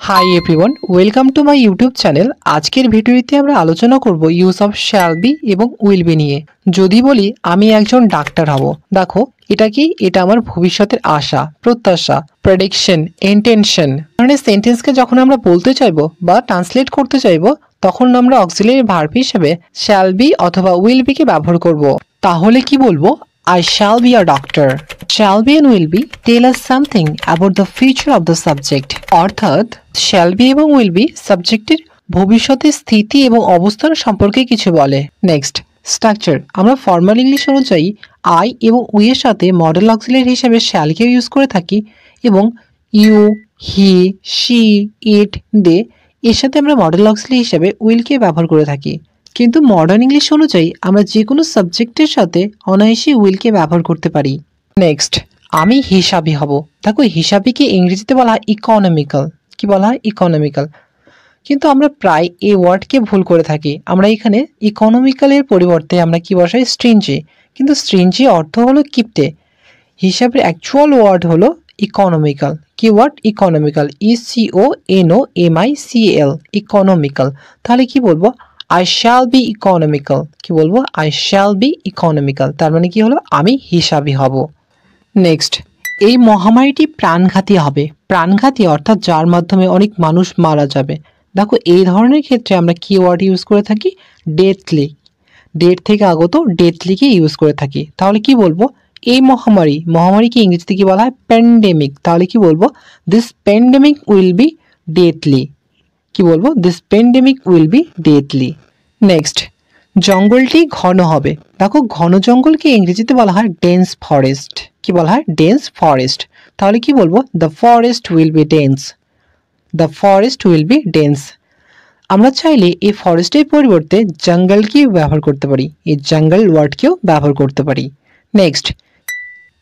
Hi everyone, welcome to my YouTube channel. আজকের ভিডিওতে আমরা আলোচনা করব ইউজ অফ শ্যাল বি এবং উইল বি নিয়ে। যদি বলি আমি একজন ডাক্তার হব, দেখো এটা কি? এটা আমার ভবিষ্যতের আশা, প্রত্যাশা, প্রেডিকশন, ইন্টেনশন। মানে সেন্টেন্সকে যখন আমরা বলতে চাইবো বা ট্রান্সলেট করতে চাইবো, তখন আমরা অক্সিলারি ভার্ব হিসেবে শ্যাল বি অথবা উইল বি কে ব্যবহার করব। তাহলে কি বলবো? I shall be a doctor. Shall be and will be tell us something about the future of the subject. অর্থাৎ shall be এবং will be সাবজেক্টের ভবিষ্যতের স্থিতি এবং অবস্থান সম্পর্কে কিছু বলে। Next, structure. আমরা ফর্মাল ইংলিশ অনুযায়ী আই এবং উই এর সাথে মডেল অক্সিলারি হিসেবে শ্যাল কে ইউজ করে থাকি এবং ইউ, হি, শি, ইট, দে এর সাথে আমরা মডেল অক্সিলারি হিসেবে উইল কে ব্যবহার করে থাকি। কিন্তু মডার্ন ইংলিশ অনুযায়ী আমরা যে কোনো সাবজেক্টের সাথে অনায়াসে উইলকে ব্যবহার করতে পারি। নেক্সট, আমি হিসাবি হব। দেখো হিসাবিকে ইংরেজিতে বলা হয় ইকোনমিক্যাল। কি বলা হয়? ইকোনমিক্যাল। কিন্তু আমরা প্রায় এই ওয়ার্ডকে ভুল করে থাকি। আমরা এখানে ইকোনমিক্যালের পরিবর্তে আমরা কি বসাই? স্ট্রিঞ্জি। কিন্তু স্ট্রিঞ্জি অর্থ হলো কিপ্টে। হিসাবের অ্যাকচুয়াল ওয়ার্ড হলো ইকোনমিক্যাল। কি ওয়ার্ড? ইকোনমিক্যাল। ICONOMICAL, economical. তাহলে কি বলবো? I shall be economical. কি বলবো? I shall be economical। তার মানে কি হলো? আমি হিসাবি হব। নেক্সট, এই মহামারীটি প্রাণঘাতী হবে। প্রাণঘাতী অর্থাৎ যার মাধ্যমে অনেক মানুষ মারা যাবে। দেখো এই ধরনের ক্ষেত্রে আমরা কি ওয়ার্ড ইউজ করে থাকি? ডেথলি। ডেথ থেকে আগত ডেথলিকে ইউজ করে থাকি। তাহলে কি বলবো? এই মহামারীকে ইংরেজিতে কি বলা হয়? প্যান্ডেমিক। তাহলে কি বলবো? This pandemic will be deathly. কি বলবো? This pandemic will be deathly. Next, জঙ্গলটি ঘন হবে। দেখো ঘন জঙ্গলকে ইংরেজিতে বলা হয় ডেন্স ফরেস্ট। কি বলা হয়? Dense forest. তাহলে কি বলবো? The forest will be dense. The forest will be dense. আমরা চাইলে এই ফরেস্টের পরিবর্তে জঙ্গলকে ব্যবহার করতে পারি। এই জঙ্গল ওয়ার্ডকেও ব্যবহার করতে পারি। নেক্সট,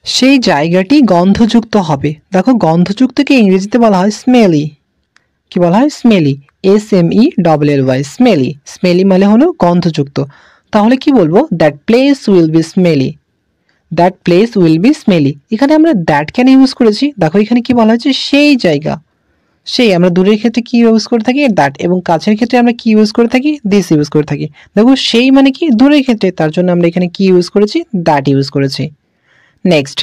সেই জায়গাটি গন্ধযুক্ত হবে। দেখো গন্ধযুক্তকে ইংরেজিতে বলা হয় স্মেলি। কি বলা হয়? স্মেলি। SMELLY, smelly. স্মেলি মানে হলো গন্ধযুক্ত। তাহলে কি বলবো? That place will B smelly. That place will B smelly. এখানে আমরা দ্যাট কেন ইউজ করেছি? দেখো এখানে কি বলা হচ্ছে? সেই জায়গা। সেই আমরা দূরের ক্ষেত্রে কি ইউজ করে থাকি? দ্যাট। এবং কাছের ক্ষেত্রে আমরা কি ইউজ করে থাকি? দিস ইউজ করে থাকি। দেখো সেই মানে কি? দূরের ক্ষেত্রে। তার জন্য আমরা এখানে কি ইউজ করেছি? দ্যাট ইউজ করেছি। নেক্সট,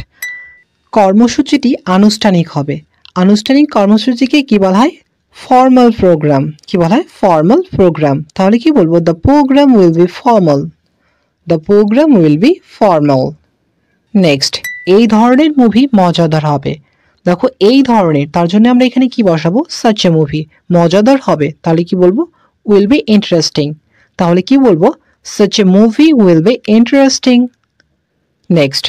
কর্মসূচিটি আনুষ্ঠানিক হবে। আনুষ্ঠানিক কর্মসূচিকে কি বলা হয়? Formal program. কি বলা হয়? Formal program. তাহলে কি বলবো? The program will be formal. The program will be formal. Next, এই ধরনের মুভি মজাদার হবে। দেখো এই ধরনের, তার জন্য আমরা এখানে কি বসাবো? Such a movie. মজাদার হবে। তাহলে কি বলবো? Will be interesting. তাহলে কি বলবো? Such a movie will be interesting. Next,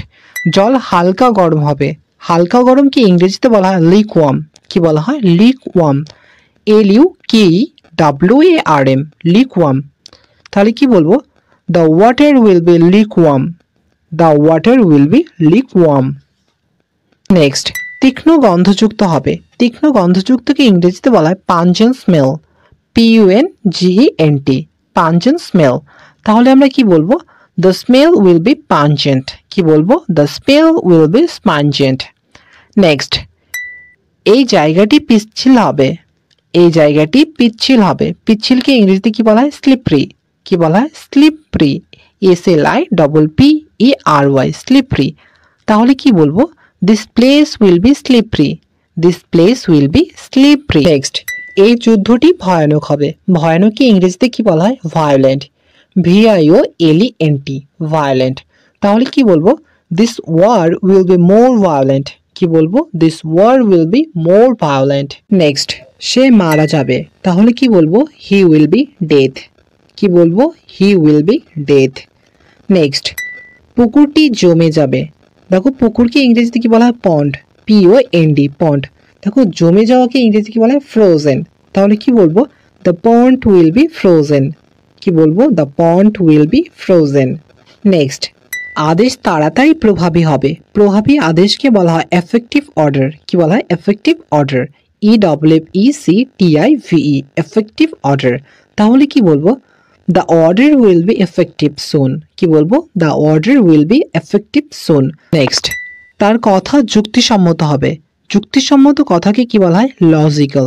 জল হালকা গরম হবে। হালকা গরমকে ইংরেজিতে বলা হয় লিকওয়ার্ম। কি বলা হয়? লিকওয়ার্ম। LUKEWARM, লিকওয়ার্ম। তাহলে কি বলবো? The water will be lukewarm. The water will be lukewarm. Next, তীক্ষ্ণ গন্ধযুক্ত হবে। তীক্ষ্ণ গন্ধযুক্তকে ইংরেজিতে বলা হয় pungent smell. PUNGENT, pungent smell. তাহলে আমরা কি বলবো? The smell will be pungent. কি বলবো? The smell will be pungent. Next, এই জায়গাটি পিচ্ছিল হবে। এই জায়গাটি পিচ্ছিল হবে। পিচ্ছিলকে ইংরেজিতে কি বলা হয়? স্লিপারি। কি বলা হয়? স্লিপারি। SLIPPERY, slippery. তাহলে কি বলবো? This place will be slippery. This place will be slippery. Next, এই যুদ্ধটি ভয়ানক হবে। ভয়ানককে ইংরেজিতে কি বলা হয়? ভায়োলেন্ট। VIOLENT, violent. তাহলে কি বলবো? This war will be more violent. কি বলবো? This war will be more violent. Next, সে মারা যাবে। তাহলে কি বলবো? He will be death. কি বলবো? He will be death. Next, পুকুরটি জমে যাবে। দেখো পুকুরকে ইংরেজিতে কি বলা হয়? পন্ড। POND, পন্ড। দেখো জমে যাওয়াকে ইংরেজিতে কি বলা হয়? ফ্রোজেন। তাহলে কি বলবো? The pond will be frozen. কি বলবো? The pond will be frozen. Next, আদেশ তাড়াতাড়ি প্রভাবী হবে। প্রভাবী আদেশকে বলা হয় এফেক্টিভ অর্ডার। কি বলা হয়? Effective order. EFFECTIVE, effective order. তাহলে কি বলবো? The order will be effective soon. কি বলবো? The order will be effective soon. Next, তার কথা যুক্তিসম্মত হবে। যুক্তিসম্মত কথাকে কি বলা হয়? লজিক্যাল।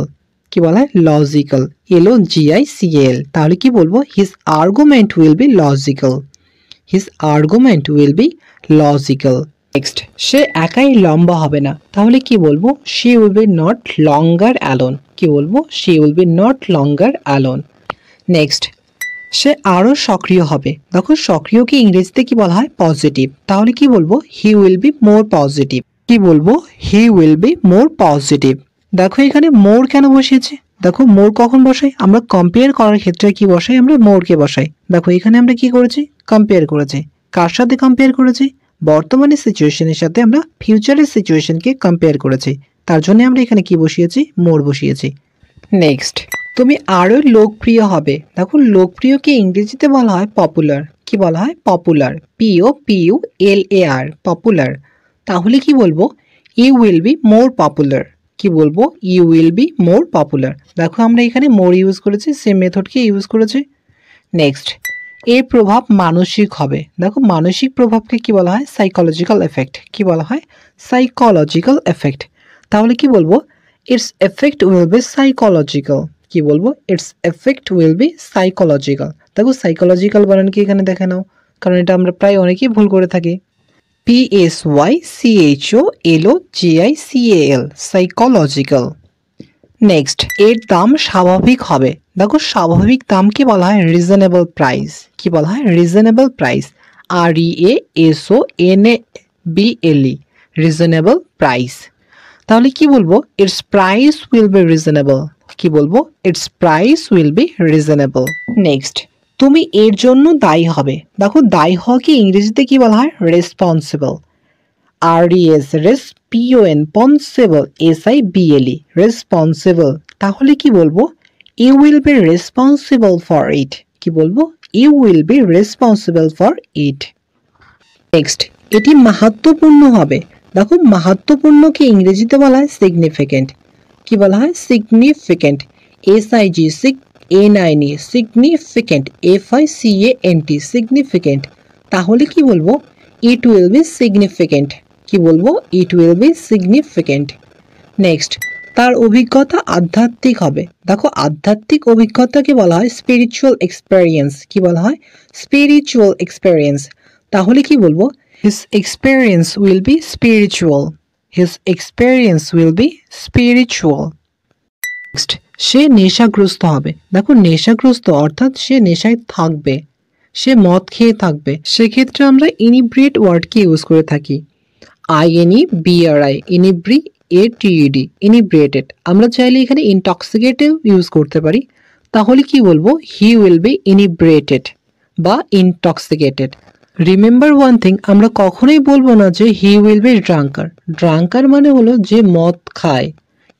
কি বলা হয় লজিক্যাল, LOGICAL। তাহলে কি বলবো his argument will be logical, his argument will be logical. Next, সে একাই লম্বা হবে না, তাহলে কি বলবো she will be not longer alone, কি বলবো she will be not longer alone. Next, সে আরো সক্রিয় হবে, দেখো সক্রিয়কে ইংরেজিতে কি বলা হয় পজিটিভ, তাহলে কি বলবো he will be more positive, কি বলবো he will be more positive. দেখো এখানে মোর কেন বসিয়েছে, দেখো মোর কখন বসাই আমরা কম্পেয়ার করার ক্ষেত্রে কি বসাই আমরা মোরকে বসাই। দেখো এখানে আমরা কি করেছি কম্পেয়ার করেছি, কার সাথে কম্পেয়ার করেছি বর্তমানের সিচুয়েশনের সাথে আমরা ফিউচারের সিচুয়েশনকে কম্পেয়ার করেছি, তার জন্য আমরা এখানে কি বসিয়েছি মোর বসিয়েছি। নেক্সট, তুমি আরো লোকপ্রিয় হবে, দেখো লোকপ্রিয়কে ইংরেজিতে বলা হয় পপুলার, কি বলা হয় পপুলার, POPULAR পপুলার। তাহলে কি বলবো you will be more popular, কি বলবো you will be more popular. দেখো আমরা এখানে মোর ইউজ করেছি, সেম মেথডকে ইউজ করেছি। নেক্সট, এর প্রভাব মানসিক হবে, দেখো মানসিক প্রভাবকে কি বলা হয় সাইকোলজিক্যাল এফেক্ট, কি বলা হয় সাইকোলজিক্যাল এফেক্ট। তাহলে কি বলবো it's effect will be psychological, কি বলবো it's effect will be psychological. দেখো সাইকোলজিক্যাল বানান কি এখানে দেখে নাও, কারণ এটা আমরা প্রায় অনেকেই ভুল করে থাকি। PSYCHOLOGICAL psychological. নেক্সট, এর দাম স্বাভাবিক হবে, দেখো স্বাভাবিক দামকে বলা হয় রিজনেবল প্রাইস, কি বলা হয় reasonable price, REASONABLE reasonable price. তাহলে কি বলবো it's price will be reasonable, কি বলবো it's price will be reasonable. Next, তুমি এর জন্য দায়ী হবে, দেখো দায়ী হওয়াকে ইংরেজিতে কি বলা হয় রেসপন্সিবল, RESPONSIBLE SIBLE রেসপন্সিবল। তাহলে কি বলবো you will be responsible for it, কি বলবো you will be responsible for it. Next, এটি মাহাত্ম্যপূর্ণ হবে, দেখো মাহাত্ম্যপূর্ণকে ইংরেজিতে বলা হয় সিগনিফিকেন্ট, কি বলা হয় significant, SIGNINE significant, FICANT significant. তাহলে কি বলবো ইট উইল বি সিগনিফিকেন্ট, কি বলবো it will B significant. Next, তার অভিজ্ঞতা আধ্যাত্মিক হবে, দেখো আধ্যাত্মিক অভিজ্ঞতাকে বলা হয় স্পিরিচুয়াল এক্সপেরিয়েন্স, কি বলা হয় স্পিরিচুয়াল এক্সপেরিয়েন্স। তাহলে কি বলবো his experience will be spiritual, his experience will be spiritual. Next, সে নেশাগ্রস্ত হবে, দেখো নেশাগ্রস্ত অর্থাৎ সে নেশায় থাকবে, সে মদ খেয়ে থাকবে, সেক্ষেত্রে আমরা ইনিব্রিয়েট ওয়ার্ডকে ইউজ করে থাকি, INEBRI INEBRIATED ইনিব্রিয়েটেড। আমরা চাইলে এখানে ইনটক্সিকেটিভ ইউজ করতে পারি, তাহলে কি বলবো হি উইল বি ইনিব্রিয়েটেড বা ইনটক্সিকেটেড। রিমেম্বার ওয়ান থিং, আমরা কখনোই বলবো না যে হি উইল বি ড্রাঙ্কার, ড্রাঙ্কার মানে হলো যে মদ খায়,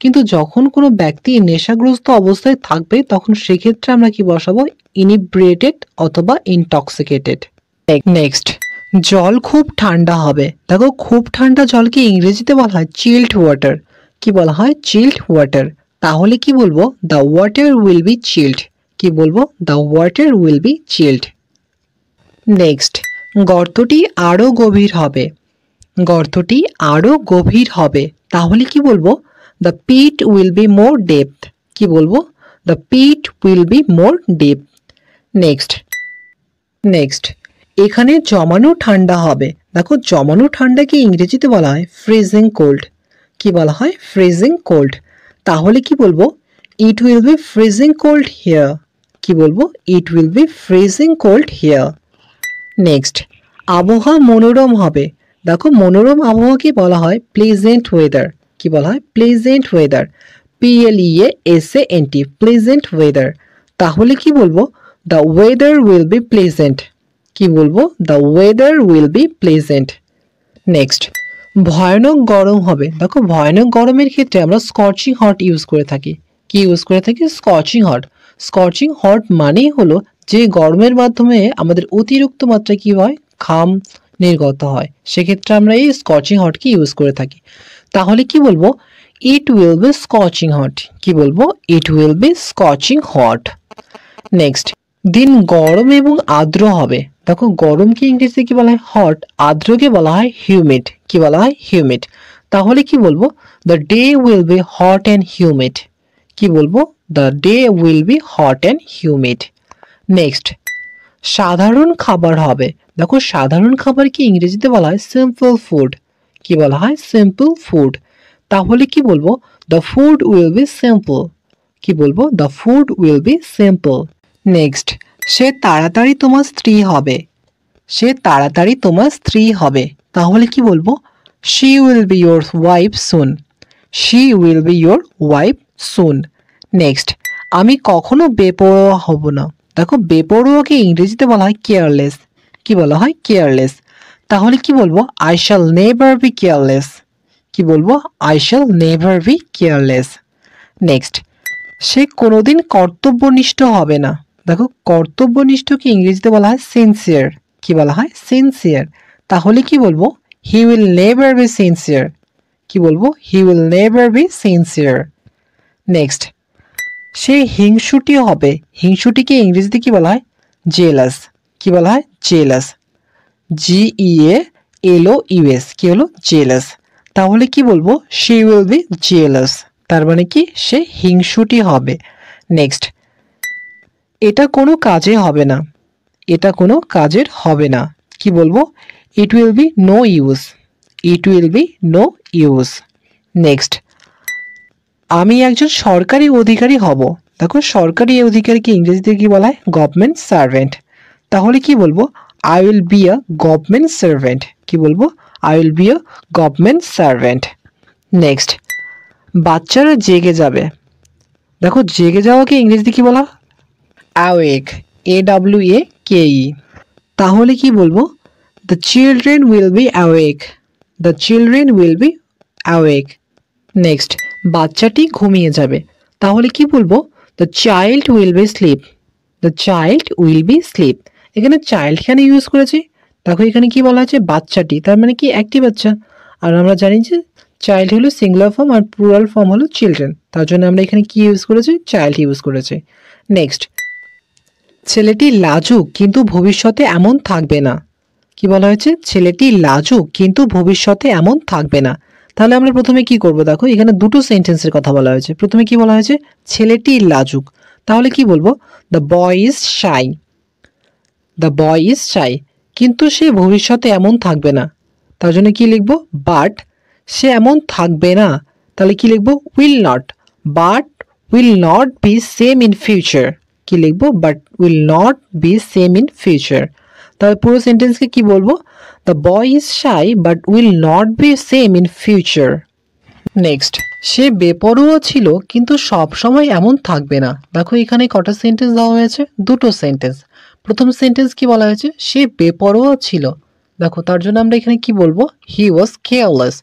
কিন্তু যখন কোনো ব্যক্তি নেশাগ্রস্ত অবস্থায় থাকবে তখন সেক্ষেত্রে আমরা কি বসাবো ইনিব্রিয়েটেড অথবা ইনটক্সিকেটেড। নেক্সট, জল খুব ঠান্ডা হবে, দেখো খুব ঠান্ডা জলকে ইংরেজিতে বলা হয় চিল্ড ওয়াটার, কি বলা হয় চিল্ড ওয়াটার। তাহলে কি বলবো the water will be chilled, কি বলবো the water will be chilled. Next, গর্তটি আরো গভীর হবে, গর্তটি আরো গভীর হবে, তাহলে কি বলবো the pit will be more depth, কি বলবো the pit will be more depth. Next, এখানে জমানো ঠান্ডা হবে, দেখো জমানো ঠান্ডাকে ইংরেজিতে বলা হয় ফ্রিজিং কোল্ড, কি বলা হয় ফ্রিজিং কোল্ড। তাহলে কি বলবো it will B freezing cold here, কি বলবো it will B freezing cold here. Next, আবহাওয়া মনোরম হবে, দেখো মনোরম আবহাওয়াকে বলা হয় প্লেজেন্ট ওয়েদার, কি বলা হয় pleasant weather, PLEASANT pleasant weather. তাহলে কি বলবো the weather will be pleasant, কি বলবো the weather will be pleasant. Next, ভয়ানক গরম হবে, দেখো ভয়ানক গরমের ক্ষেত্রে আমরা স্কচিং হট ইউজ করে থাকি, কি ইউজ করে থাকি স্কচিং হট। স্কচিং হট মানেই হলো যে গরমের মাধ্যমে আমাদের অতিরিক্ত মাত্রায় কি হয় ঘাম নির্গত হয়, সেক্ষেত্রে আমরা এই স্কচিং হটকে ইউজ করে থাকি। তাহলে কি বলবো ইট উইল বি স্কচিং হট, কি বলবো it will B স্কচিং hot. Next, দিন গরম এবং আর্দ্র হবে, দেখো গরমকে ইংরেজিতে কি বলা হয় হট, আর্দ্রকে বলা হয় হিউমিড, কি বলা হয় হিউমিড। তাহলে কি বলবো the day will be hot and humid, কি কি বলবো the day will be hot and humid next সাধারণ খাবার হবে দেখো সাধারণ খাবার কি ইংরেজিতে বলা হয় সিম্পল ফুড কি বলা হয় সিম্পল ফুড তাহলে কি বলবো the food will be simple কি বলবো the food will be simple next সে তাড়াতাড়ি তোমার স্ত্রী হবে সে তাড়াতাড়ি তোমার স্ত্রী হবে তাহলে কি বলবো she will B your wife soon she will B your wife soon next আমি কখনো বেপরোয়া হব না দেখো বেপরোয়াকে ইংরেজিতে বলা হয় কেয়ারলেস কি বলা হয় কেয়ারলেস তাহলে কি বলবো I shall never be careless কি বলবো I shall never be careless next সে কোনোদিন কর্তব্যনিষ্ঠ হবে না দেখো কর্তব্যনিষ্ঠকে ইংরেজিতে বলা হয় সিনসিয়ার কি বলা হয় সিনসিয়ার তাহলে কি বলবো he will never be sincere কি বলবো he will never be sincere next সে হিংসুটি হবে হিংসুটিকে ইংরেজিতে কি বলা হয় জেলাস কি বলা হয় জেলাস GEALOUS কি হলো জেলাস তাহলে কি বলবো শি উইল বি জেলাস তার মানে কি সে হিংসুটি হবে নেক্সট এটা কোনো কাজে হবে না এটা কোনো কাজের হবে না কি বলবো it will be no use it will be no use next আমি একজন সরকারি অধিকারী হব দেখো সরকারি অধিকারীকে ইংরেজিতে কি বলা হয় গভর্নমেন্ট সার্ভেন্ট তাহলে কি বলবো I will be a government servant কি বলবো I will be a government servant next বাচ্চারা জেগে যাবে দেখো জেগে যাওয়াকে ইংরেজিতে কি বলা অ্যাওয়েক AWAKE তাহলে কি বলবো the children will be awake the children will be awake next বাচ্চাটি ঘুমিয়ে যাবে তাহলে কি বলবো the child will be sleep the child will be sleep এখানে চাইল্ড এখানে ইউজ করেছি দেখো এখানে কি বলা আছে বাচ্চাটি তার মানে কি একটি বাচ্চা আর আমরা জানি যে চাইল্ড হলো সিঙ্গুলার ফর্ম আর প্লুরাল ফর্ম হলো চিলড্রেন তার জন্য আমরা এখানে কি ইউজ করেছি চাইল্ড ইউজ করেছি নেক্সট ছেলেটি লাজুক কিন্তু ভবিষ্যতে এমন থাকবে না কি বলা হয়েছে ছেলেটি লাজুক কিন্তু ভবিষ্যতে এমন থাকবে না তাহলে আমরা প্রথমে কি করব দেখো এখানে দুটো সেন্টেন্সের কথা বলা হয়েছে প্রথমে কি বলা হয়েছে ছেলেটি লাজুক তাহলে কি বলবো the boy is shy the boy is shy কিন্তু সে ভবিষ্যতে এমন থাকবে না তার জন্য কি লিখবো বাট সে এমন থাকবে না তাহলে কি লিখবো will not but will not be same in future কি লিখবো but will not be same in future তাহলে পুরো সেন্টেন্সকে কি বলবো the boy is shy but will not be same in future next সে বেপরোয়া ছিল কিন্তু সব সময় এমন থাকবে না দেখো এখানে কটা সেন্টেন্স দেওয়া হয়েছে দুটো সেন্টেন্স প্রথম সেন্টেন্স কি বলা হয়েছে সে বেপরোয়া ছিল দেখো তার জন্য আমরা এখানে কি বলবো হি ওয়াজ কেয়ারলেস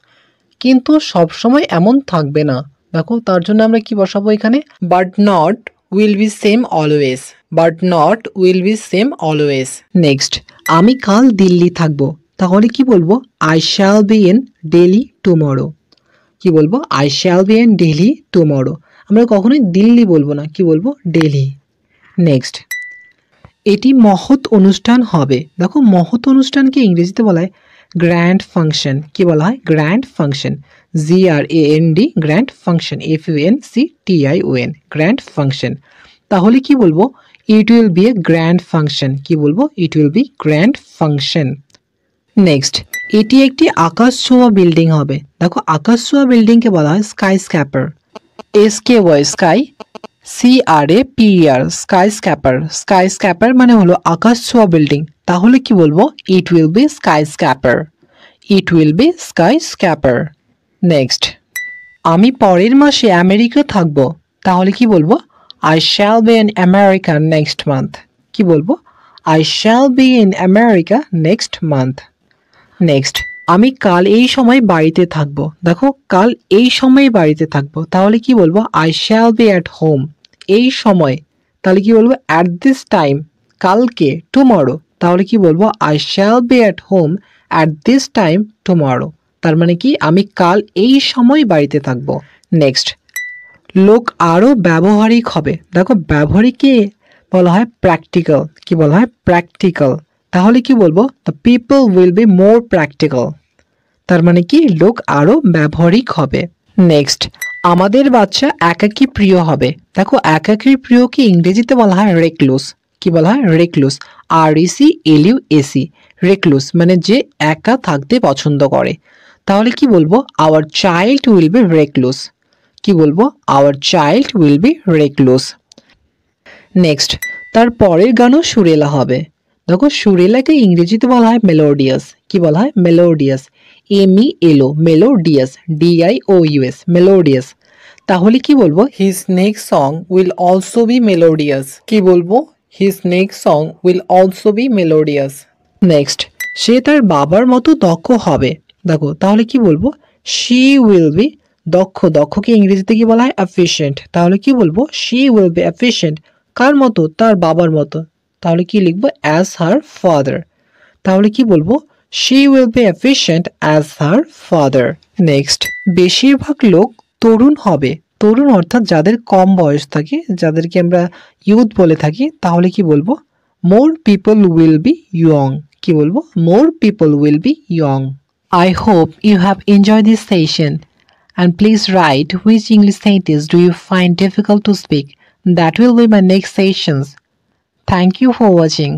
কিন্তু সব সময় এমন থাকবে না দেখো তার জন্য আমরা কি বসাবো এখানে but not will be same always but not will be same always next আমি কাল দিল্লি থাকবো তাহলে কি বলবো I shall be in Delhi tomorrow কি বলবো I shall be in Delhi tomorrow আমরা কখনোই দিল্লি বলবো না কি বলবো দিল্লি নেক্সট এটি মহৎ অনুষ্ঠান হবে দেখো মহৎ অনুষ্ঠানকে ইংরেজিতে বলা হয় গ্র্যান্ড ফাংশন কি বলা হয় grand function GRAND grand function FUNCTION grand function তাহলে কি বলবো it will B a grand function কি বলবো it will B grand function next এটি একটি আকাশ ছোঁয়া বিল্ডিং হবে দেখো আকাশ ছোঁয়া বিল্ডিংকে বলা হয় sky scraper SKY sky CRAPER sky scraper sky scraper মানে হলো আকাশ ছোঁয়া বিল্ডিং তাহলে কি বলবো it will B sky scraper it will B sky scraper next আমি পরের মাসে আমেরিকা থাকবো তাহলে কি বলবো I shall be in America next month কি বলবো I shall be in America next month next আমি কাল এই সময় বাড়িতে থাকবো দেখো কাল এই সময় বাড়িতে থাকবো তাহলে কি বলবো I shall be at home এই সময় তাহলে কি বলবো অ্যাট দিস টাইম কালকে টুমরো তাহলে কি বলবো I shall be at home at this time tomorrow তার মানে কি আমি কাল এই সময় বাড়িতে থাকবো নেক্সট লোক আরো ব্যবহারিক হবে দেখো ব্যবহারিককে বলা হয় প্র্যাকটিক্যাল কি বলা হয় প্র্যাকটিক্যাল তাহলে কি বলবো the people will be more practical তার মানে কি লোক আরো ব্যবহারিক হবে নেক্সট আমাদের বাচ্চা একাকী প্রিয় হবে। দেখো একাকী প্রিয়কে ইংরেজিতে বলা হয় রেকলুস। কি বলা হয়? রেকলুস। RECLUS, রেকলুস মানে যে একা থাকতে পছন্দ করে। তাহলে কি বলবো? Our child will be reckless. কি বলবো? Our child will be reckless. Next, তার পরের গানও সুরেলা হবে। দেখো সুরেলাকে ইংরেজিতে বলা হয় মেলোডিয়াস। কি বলা হয়? Melodious. MELO, melodious. DIOUS, melodious. তাহলে কি বলবো? His next song will also be melodious. কি বলবো? His next song will also be melodious. Next, সে তার বাবার মতো দক্ষ হবে। দেখো তাহলে কি বলবো? শি উইল বি দক্ষ। দক্ষকে ইংরেজিতে কি বলা হয়? এফিশিয়েন্ট। তাহলে কি বলবো? She will be efficient. কার মতো? তার বাবার মতো। তাহলে কি লিখবো? As her father. তাহলে কি বলবো? She will be efficient as her father. Next, বেশিরভাগ লোক তরুণ হবে। তরুণ অর্থাৎ যাদের কম বয়স থাকে, যাদেরকে আমরা ইউথ বলে থাকি। তাহলে কি বলবো? More people will be young. কি বলবো? More people will be young. I hope you have enjoyed this session, and please write which English sentence do you find difficult to speak. That will be my next sessions. Thank you for watching.